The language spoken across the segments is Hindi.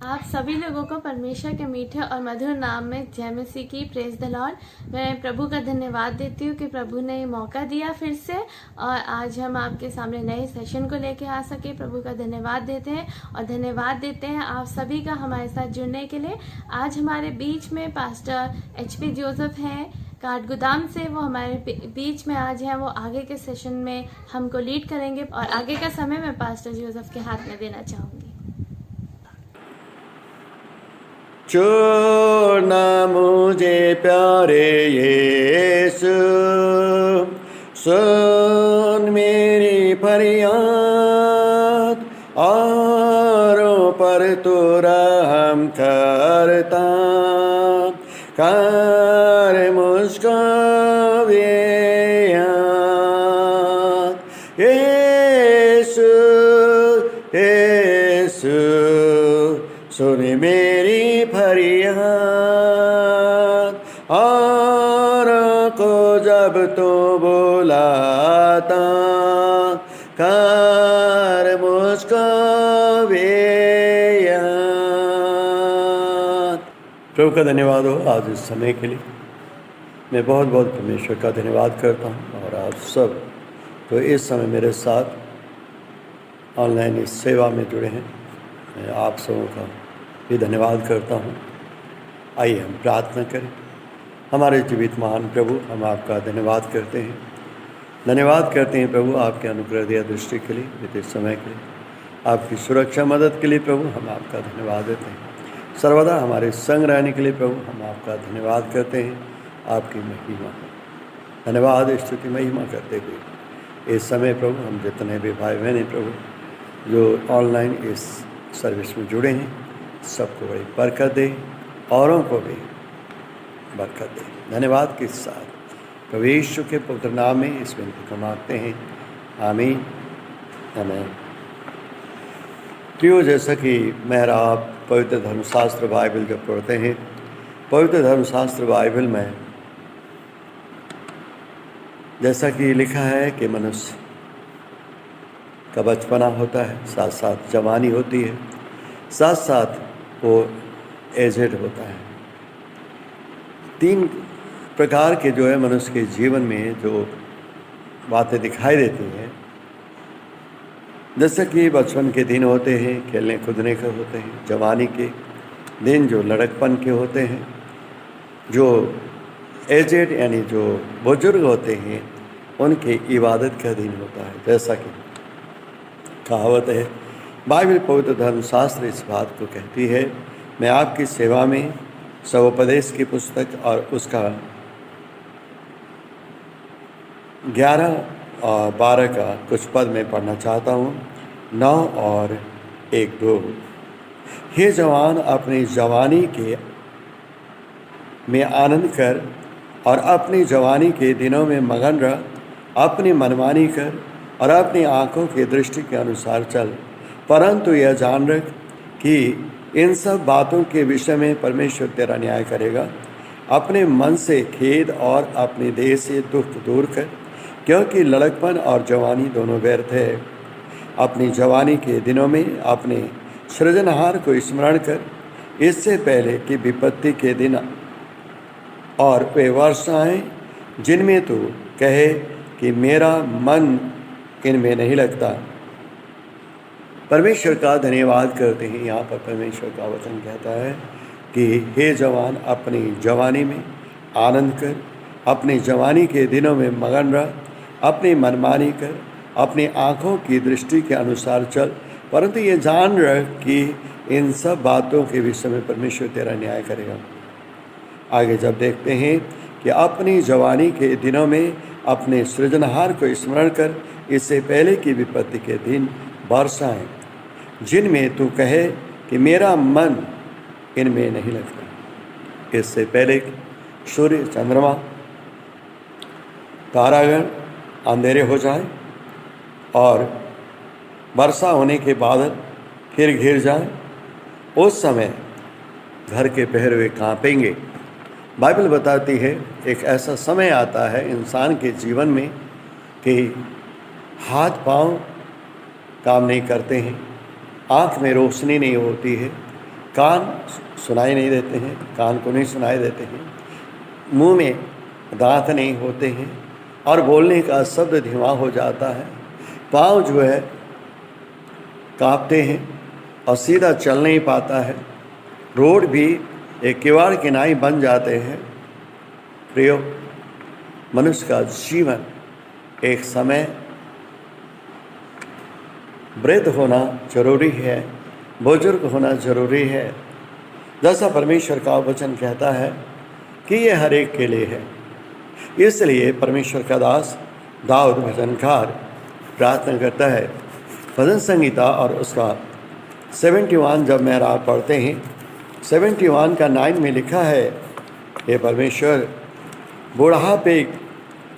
आप सभी लोगों को परमेश्वर के मीठे और मधुर नाम में जय मसीह की प्रेज द लॉर्ड। मैं प्रभु का धन्यवाद देती हूँ कि प्रभु ने मौका दिया फिर से, और आज हम आपके सामने नए सेशन को लेके आ सके। प्रभु का धन्यवाद देते हैं और धन्यवाद देते हैं आप सभी का हमारे साथ जुड़ने के लिए। आज हमारे बीच में पास्टर HP जोसेफ हैं काठगोदाम से। वो हमारे बीच में आज हैं। वो आगे के सेशन में हमको लीड करेंगे और आगे का समय मैं पास्टर जोसेफ के हाथ में देना चाहूँगी। चुनना मुझे प्यारे यीशु, सुन मेरी फरियाद, औरों पर तू रहम करता, कर मुझको याद। यीशु यीशु सुन मेरी फरियाद, और को जब तो बुलाता, कर मुझको याद। प्रभु का धन्यवाद हो आज इस समय के लिए। मैं बहुत बहुत परमेश्वर का धन्यवाद करता हूँ। और आप सब तो इस समय मेरे साथ ऑनलाइन इस सेवा में जुड़े हैं, मैं आप सबों का भी धन्यवाद करता हूँ। आइए हम प्रार्थना करें। हमारे जीवित महान प्रभु, हम आपका धन्यवाद करते हैं। धन्यवाद करते हैं प्रभु आपके अनुग्रह दिया दृष्टि के लिए, बीते समय के लिए, आपकी सुरक्षा मदद के लिए प्रभु हम आपका धन्यवाद देते हैं। सर्वदा हमारे संग रहने के लिए प्रभु हम आपका धन्यवाद करते हैं। आपकी महिमा धन्यवाद स्तुति महिमा करते हुए इस समय प्रभु हम जितने भी भाई बहन हैं प्रभु जो ऑनलाइन इस सर्विस में जुड़े हैं, सबको बड़ी बरकत दे, औरों को भी बरकत दे। धन्यवाद के साथ प्रभु यीशु के पवित्र नाम में इस विनती को मांगते हैं, आमीन आमीन। प्रियो, जैसा कि मेरा आप पवित्र धर्मशास्त्र बाइबल जब पढ़ते हैं, पवित्र धर्मशास्त्र बाइबल में जैसा कि लिखा है कि मनुष्य का बचपना होता है, साथ साथ जवानी होती है, साथ साथ वो एजेड होता है। 3 प्रकार के जो है मनुष्य के जीवन में जो बातें दिखाई देती हैं, जैसे कि बचपन के दिन होते हैं, खेलने कूदने के होते हैं, जवानी के दिन जो लड़कपन के होते हैं, जो एजेड यानी जो बुजुर्ग होते हैं उनके इबादत का दिन होता है। जैसा कि कहावत है, बाइबल पवित्र धर्मशास्त्र इस बात को कहती है। मैं आपकी सेवा में सवोपदेश की पुस्तक और उसका 11 और 12 का कुछ पद में पढ़ना चाहता हूँ। 9 और 1-2। हे जवान, अपनी जवानी के में आनंद कर और अपनी जवानी के दिनों में मगन रह, अपनी मनमानी कर और अपनी आँखों की दृष्टि के अनुसार चल, परंतु यह जान रख कि इन सब बातों के विषय में परमेश्वर तेरा न्याय करेगा। अपने मन से खेद और अपने देह से दुख दूर कर, क्योंकि लड़कपन और जवानी दोनों व्यर्थ है। अपनी जवानी के दिनों में अपने सृजनहार को स्मरण कर, इससे पहले कि विपत्ति के दिन और वे वर्ष आएँ जिनमें तू कहे कि मेरा मन इनमें नहीं लगता। परमेश्वर का धन्यवाद करते हैं। यहाँ पर परमेश्वर का वचन कहता है कि हे जवान, अपनी जवानी में आनंद कर, अपनी जवानी के दिनों में मगन रह, अपनी मनमानी कर, अपनी आँखों की दृष्टि के अनुसार चल, परंतु ये जान रख कि इन सब बातों के विषय में परमेश्वर तेरा न्याय करेगा। आगे जब देखते हैं कि अपनी जवानी के दिनों में अपने सृजनहार को स्मरण कर, इससे पहले की विपत्ति के दिन वर्ष आएँ जिनमें तू कहे कि मेरा मन इनमें नहीं लगता। इससे पहले सूर्य, चंद्रमा, तारागण अंधेरे हो जाएं और वर्षा होने के बादल फिर घिर जाएं, उस समय घर के पहरुए कांपेंगे। बाइबल बताती है एक ऐसा समय आता है इंसान के जीवन में कि हाथ पांव काम नहीं करते हैं, आँख में रोशनी नहीं होती है, कान सुनाई नहीं देते हैं, कान को नहीं सुनाई देते हैं, मुंह में दांत नहीं होते हैं और बोलने का शब्द धीमा हो जाता है, पाँव जो है कांपते हैं और सीधा चल नहीं पाता है, रोड भी एक किवाड़ किनाई बन जाते हैं। प्रियो, मनुष्य का जीवन एक समय वृद्ध होना जरूरी है, बुजुर्ग होना जरूरी है। जैसा परमेश्वर का वचन कहता है कि ये हर एक के लिए है। इसलिए परमेश्वर का दास दाऊद भजनकार प्रार्थना करता है। भजन संगीता और उसका 71 जब मैं रात पढ़ते हैं, 71 का 9 में लिखा है, हे परमेश्वर, बुढ़ापे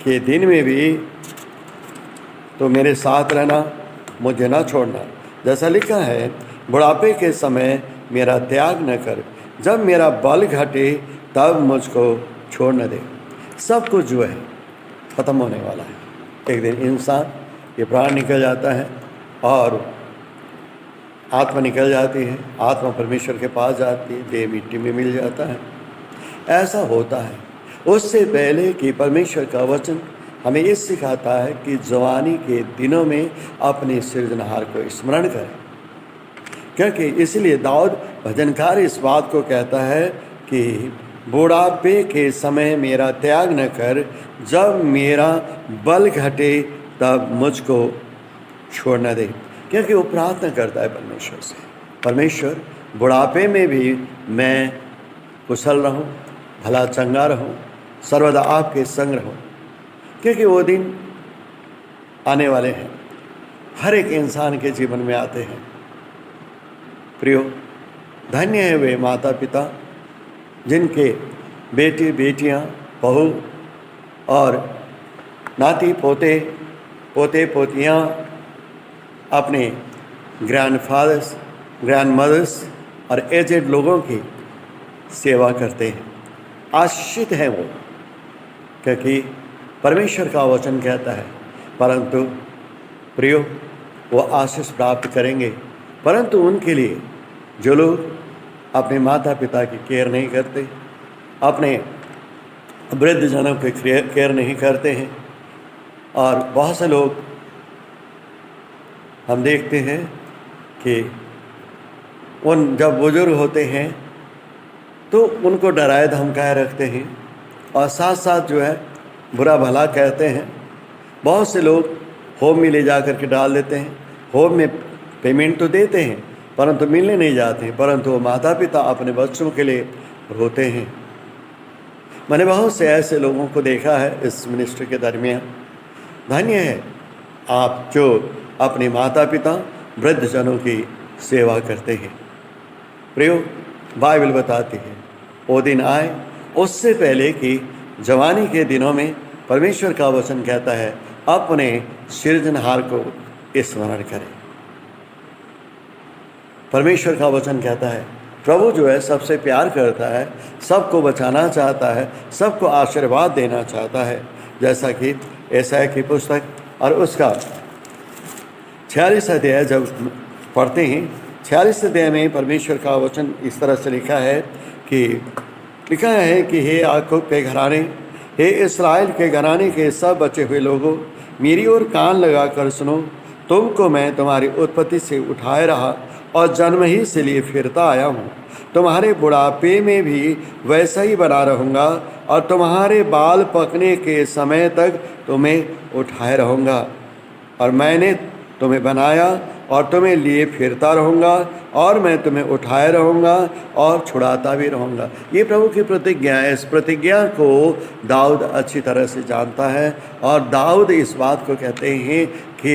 के दिन में भी तो मेरे साथ रहना, मुझे ना छोड़ना। जैसा लिखा है, बुढ़ापे के समय मेरा त्याग न कर, जब मेरा बल घटे तब मुझको छोड़ न दे। सब कुछ जो है ख़त्म होने वाला है। एक दिन इंसान ये प्राण निकल जाता है और आत्मा निकल जाती है, आत्मा परमेश्वर के पास जाती है, देह मिट्टी में मिल जाता है। ऐसा होता है। उससे पहले कि परमेश्वर का वचन हमें ये सिखाता है कि जवानी के दिनों में अपने सृजनहार को स्मरण करें, क्योंकि इसलिए दाऊद भजनकार इस बात को कहता है कि बुढ़ापे के समय मेरा त्याग न कर, जब मेरा बल घटे तब मुझको छोड़ न दे। क्योंकि वो प्रार्थना करता है परमेश्वर से, परमेश्वर बुढ़ापे में भी मैं कुशल रहूं, भला चंगा रहूं, सर्वदा आपके संग रहूं, क्योंकि वो दिन आने वाले हैं, हर एक इंसान के जीवन में आते हैं। प्रियो, धन्य है वे माता पिता जिनके बेटे बेटियां, बहू और नाती पोते पोते पोतियां अपने ग्रैंडफादर्स, ग्रैंडमदर्स और एजेड लोगों की सेवा करते हैं। आशीषित हैं वो, क्योंकि परमेश्वर का वचन कहता है, परंतु प्रियो, वो आशीष प्राप्त करेंगे, परंतु उनके लिए जो लोग अपने माता पिता की केयर नहीं करते, अपने वृद्धजनों की केयर नहीं करते हैं। और बहुत से लोग हम देखते हैं कि उन जब बुजुर्ग होते हैं तो उनको डराए धमकाए रखते हैं और साथ साथ जो है बुरा भला कहते हैं। बहुत से लोग होम में ले जा कर के डाल देते हैं, होम में पेमेंट तो देते हैं परंतु मिलने नहीं जाते हैं, परंतु वो माता पिता अपने बच्चों के लिए रोते हैं। मैंने बहुत से ऐसे लोगों को देखा है इस मिनिस्ट्री के दरमियान। धन्य है आप जो अपने माता पिता वृद्धजनों की सेवा करते हैं। प्रियो, बाइबल बताती है वो दिन आए उससे पहले कि जवानी के दिनों में परमेश्वर का वचन कहता है अपने सृजनहार को स्मरण करें। परमेश्वर का वचन कहता है प्रभु जो है सबसे प्यार करता है, सबको बचाना चाहता है, सबको आशीर्वाद देना चाहता है। जैसा कि यशायाह की पुस्तक और उसका 46 अध्याय जब पढ़ते हैं, 46 अध्याय में परमेश्वर का वचन इस तरह से लिखा है कि हे याकूब के घराने, हे इस्राएल के घराने के सब बचे हुए लोगों, मेरी ओर कान लगा कर सुनो। तुमको मैं तुम्हारी उत्पत्ति से उठाए रहा और जन्म ही से लिए फिरता आया हूँ। तुम्हारे बुढ़ापे में भी वैसा ही बना रहूँगा और तुम्हारे बाल पकने के समय तक तुम्हें उठाए रहूँगा। और मैंने तुम्हें बनाया और तुम्हें लिए फिरता रहूँगा और मैं तुम्हें उठाए रहूँगा और छुड़ाता भी रहूँगा। ये प्रभु की प्रतिज्ञा है। इस प्रतिज्ञा को दाऊद अच्छी तरह से जानता है और दाऊद इस बात को कहते हैं कि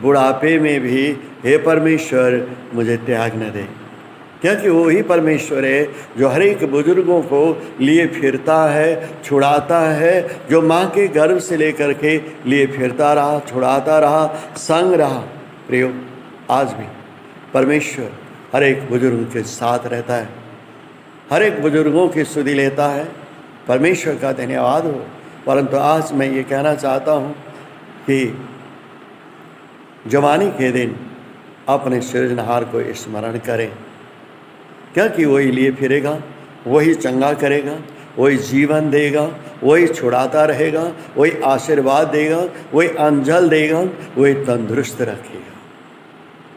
बुढ़ापे में भी हे परमेश्वर मुझे त्याग न दे, क्योंकि वो ही परमेश्वर है जो हर एक बुजुर्गों को लिए फिरता है, छुड़ाता है, जो माँ के गर्भ से लेकर के लिए फिरता रहा, छुड़ाता रहा, संग रहा। प्रियो, आज भी परमेश्वर हर एक बुजुर्ग के साथ रहता है, हर एक बुजुर्गों की सुधि लेता है। परमेश्वर का धन्यवाद हो। परंतु आज मैं ये कहना चाहता हूँ कि जवानी के दिन अपने सृजनहार को स्मरण करें, क्योंकि वही लिए फिरेगा, वही चंगा करेगा, वही जीवन देगा, वही छुड़ाता रहेगा, वही आशीर्वाद देगा, वही अंजल देगा, वही तंदुरुस्त रखेगा।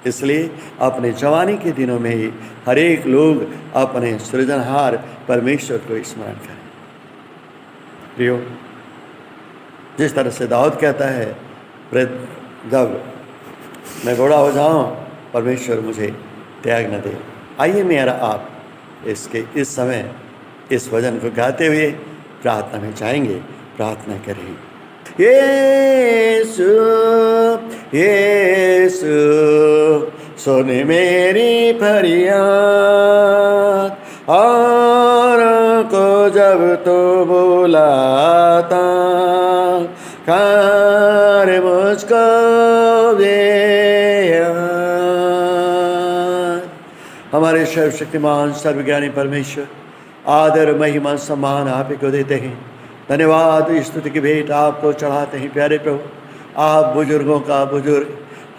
इसलिए अपने जवानी के दिनों में ही हर एक लोग अपने सृजनहार परमेश्वर को स्मरण करें। प्रियो, जिस तरह से दाऊद कहता है, जब मैं बूढ़ा हो जाऊं परमेश्वर मुझे त्याग न दे। आइए मेरा आप इस समय इस भजन को गाते हुए प्रार्थना में जाएंगे। प्रार्थना करें। यीशु यीशु सुन मेरी फरियाद, और को जब तो बुलाता कर मुझको हमारे सर्वशक्तिमान सर्वज्ञानी परमेश्वर, आदर महिमा सम्मान आप ही को देते हैं। धन्यवाद स्तुति की भेंट आपको चढ़ाते हैं प्यारे प्रभु। आप बुजुर्गों का बुजुर्ग,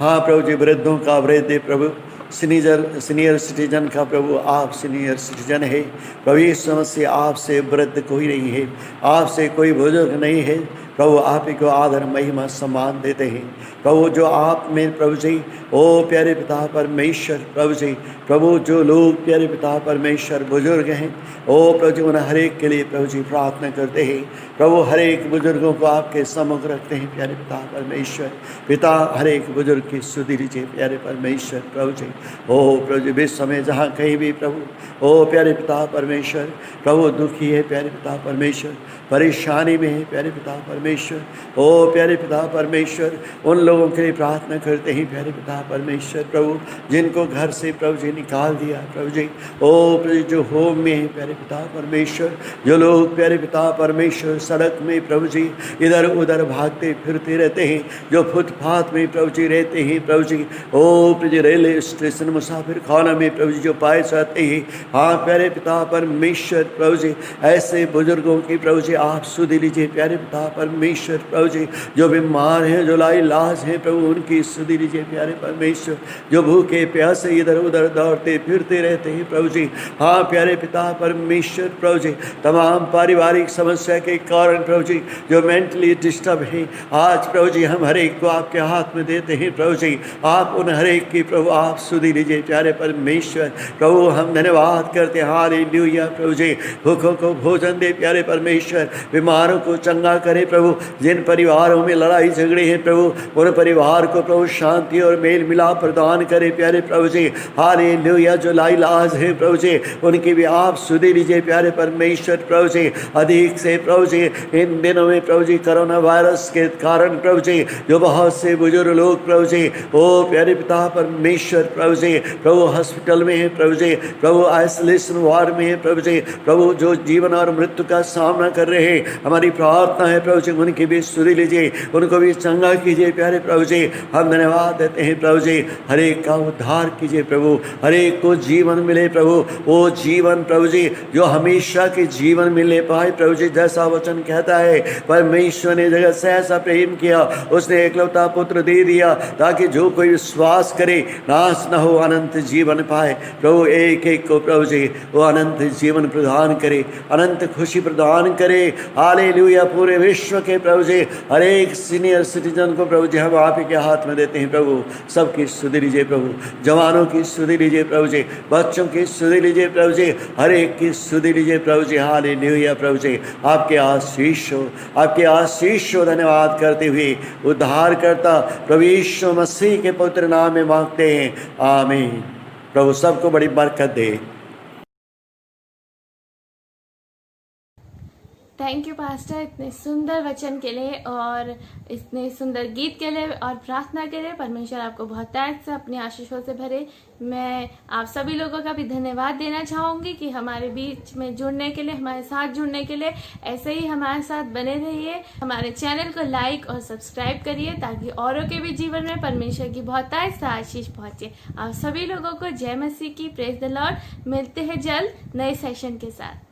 हाँ प्रभु जी, वृद्धों का वृद्ध प्रभु, सीनियर सिटीजन का प्रभु आप सीनियर सिटीजन है प्रभु। इस समस्या आपसे वृद्ध कोई नहीं है, आपसे कोई बुजुर्ग नहीं है प्रभु। आप ही को आदर महिमा सम्मान देते हैं प्रभु। जो आप में प्रभु जी, ओ प्यारे पिता परमेश्वर प्रभु जी, प्रभु जो लोग प्यारे पिता परमेश्वर बुजुर्ग हैं, ओ प्रभु जी, उन्हें हर एक के लिए प्रभु जी प्रार्थना करते हैं प्रभु। हर एक बुजुर्गों को आपके सम्मुख रखते हैं प्यारे पिता परमेश्वर। पिता हर एक बुजुर्ग की सुधि लीजिए प्यारे परमेश्वर प्रभु जी। ओ प्रभु जी, विश्व में जहाँ कहीं भी प्रभु, ओ प्यारे पिता परमेश्वर प्रभु दुखी है प्यारे पिता परमेश्वर, परेशानी में है प्यारे पिता परमेश्वर, ओ प्यारे पिता परमेश्वर, उन लोगों के लिए प्रार्थना करते हैं प्यारे पिता परमेश्वर प्रभु, जिनको घर से प्रभु जी निकाल दिया प्रभु जी। ओ प्रभु जी, जो होम में है प्यारे पिता परमेश्वर, जो लोग प्यारे पिता परमेश्वर सड़क में प्रभु जी इधर उधर भागते फिरते रहते हैं, जो फुटपाथ में प्रभु जी रहते हैं प्रभु जी, ओ प्रभु जी रेलवे स्टेशन मुसाफिर खाना में प्रभु जी जो पाए जाते हैं, हाँ प्यारे पिता परमेश्वर प्रभु जी, ऐसे बुजुर्गों की प्रभु जी आप सुधि लीजिए प्यारे पिता परमेश्वर प्रभु जी। जो बीमार हैं, जो लाइलाज हैं प्रभु, उनकी सुधि लीजिए प्यारे परमेश्वर। जो भूखे प्यासे इधर उधर दौड़ते फिरते रहते हैं प्रभु जी, हाँ प्यारे पिता परमेश्वर प्रभु जी, तमाम पारिवारिक समस्या के कारण प्रभु जी जो मेंटली डिस्टर्ब हैं, आज प्रभु जी हम हर एक को आपके हाथ में देते हैं प्रभु जी। आप उन हर एक की प्रभु आप सुधि लीजिए प्यारे परमेश्वर प्रभु। हम धन्यवाद करते हैं, हालेलुया प्रभु जी। भूखों को भोजन दे प्यारे परमेश्वर, बीमारों को चंगा करे प्रभु। जिन परिवारों में लड़ाई झगड़े हैं प्रभु, उन परिवार को प्रभु शांति और मेल मिलाप प्रदान करे प्यारे प्रभु जी। हालेलुया। जो लाइलाज है प्रभु जी, उनकी भी आप सुधि लीजिए प्यारे परमेश्वर प्रभु जी। अधिक से प्रभु जी इन दिनों में प्रभु जी कोरोना वायरस के कारण प्रभु जी जो बहुत से बुजुर्ग लोग प्रभु जी, ओ प्यारे पिता परमेश्वर प्रभु जी, प्रभु हॉस्पिटल में है प्रभु जी, प्रभु आइसोलेशन वार्ड में है प्रभु जी, प्रभु जो जीवन और मृत्यु का सामना कर रहे हैं, हमारी प्रार्थना है प्रभु जी उनकी भी सुधि लीजिए, उनको भी चंगा कीजिए प्यारे प्रभु जी। हम धन्यवाद देते हैं प्रभु जी, हर एक का उद्धार कीजिए प्रभु, हर एक को जीवन मिले प्रभु। वो जीवन प्रभु जी जो हमेशा के जीवन मिले पाए प्रभु जी, जैसा वचन कहता है, परमेश्वर ने जगत से ऐसा प्रेम किया, उसने एकलौता पुत्र दे दिया ताकि जो कोई विश्वास करे नाश न हो, अनंत जीवन पाए प्रभु। एक एक को प्रभु जी वो अनंत जीवन प्रदान करे, अनंत खुशी प्रदान करे। हालेलुया। पूरे विश्व के प्रभु जी हर एक सीनियर सिटीजन को प्रभु जी हम आप ही के हाथ में देते हैं प्रभु। सबकी सुधि लीजिए प्रभु, जवानों की सुधि लीजिए प्रभु जी, बच्चों की सुधि लीजिए प्रभु जी, हर एक की सुधि लीजिए प्रभु जी। हालेलुया प्रभु जी। आपके आशीष हो, आपके आशीष हो। धन्यवाद करते हुए उद्धारकर्ता प्रभु यीशु मसीह के पवित्र नाम में मांगते हैं, आमीन। प्रभु सबको बड़ी बरकत दे। थैंक यू पास्टर, इतने सुंदर वचन के लिए और इतने सुंदर गीत के लिए और प्रार्थना के लिए। परमेश्वर आपको बहुत तारीफ से अपनी आशीषों से भरे। मैं आप सभी लोगों का भी धन्यवाद देना चाहूँगी कि हमारे बीच में जुड़ने के लिए, हमारे साथ जुड़ने के लिए। ऐसे ही हमारे साथ बने रहिए, हमारे चैनल को लाइक और सब्सक्राइब करिए ताकि औरों के भी जीवन में परमेश्वर की बहुत तारीफ से आशीष पहुँचे। आप सभी लोगों को जय मसीह की, प्रेज द लॉर्ड। मिलते हैं जल्द नए सेशन के साथ।